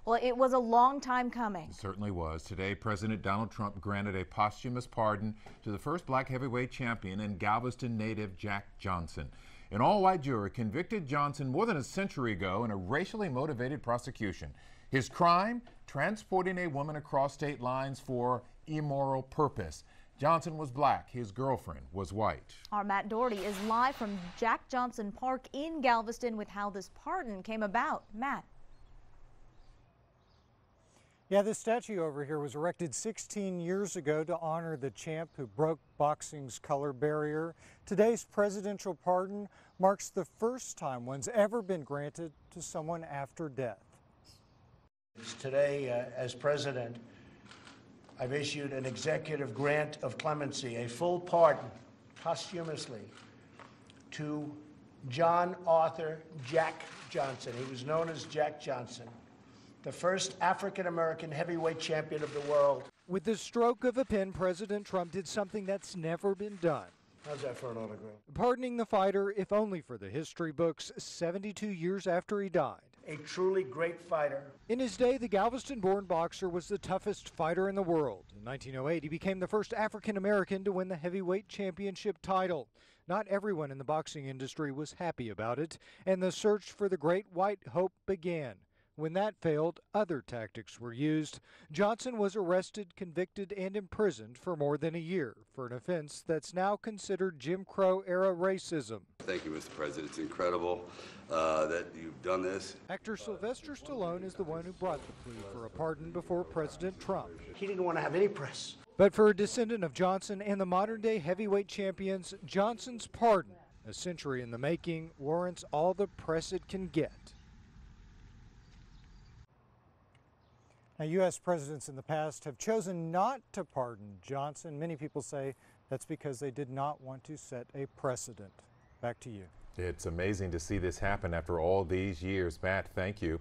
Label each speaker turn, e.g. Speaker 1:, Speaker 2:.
Speaker 1: Well, it was a long time coming.
Speaker 2: It certainly was. Today, President Donald Trump granted a posthumous pardon to the first black heavyweight champion and Galveston native Jack Johnson. An all-white jury convicted Johnson more than a century ago in a racially motivated prosecution. His crime? Transporting a woman across state lines for immoral purpose. Johnson was black. His girlfriend was white.
Speaker 1: Our Matt Doherty is live from Jack Johnson Park in Galveston with how this pardon came about. Matt.
Speaker 3: Yeah, this statue over here was erected 16 years ago to honor the champ who broke boxing's color barrier. Today's presidential pardon marks the first time one's ever been granted to someone after death.
Speaker 4: Today, as president, I've issued an executive grant of clemency, a full pardon, posthumously, to John Arthur Jack Johnson. He was known as Jack Johnson, the first African-American heavyweight champion of the world.
Speaker 3: With the stroke of a pen, President Trump did something that's never been done.
Speaker 4: How's that for an autograph?
Speaker 3: Pardoning the fighter, if only for the history books, 72 years after he died.
Speaker 4: A truly great fighter.
Speaker 3: In his day, the Galveston-born boxer was the toughest fighter in the world. In 1908, he became the first African-American to win the heavyweight championship title. Not everyone in the boxing industry was happy about it, and the search for the great white hope began. When that failed, other tactics were used. Johnson was arrested, convicted, and imprisoned for more than a year for an offense that's now considered Jim Crow-era racism.
Speaker 5: Thank you, Mr. President. It's incredible that you've done this.
Speaker 3: Actor Sylvester Stallone is the one who brought the plea for a pardon before President Trump.
Speaker 4: He didn't want to have any press.
Speaker 3: But for a descendant of Johnson and the modern-day heavyweight champions, Johnson's pardon, a century in the making, warrants all the press it can get. Now, U.S. presidents in the past have chosen not to pardon Johnson. Many people say that's because they did not want to set a precedent. Back to you.
Speaker 2: It's amazing to see this happen after all these years. Matt, thank you.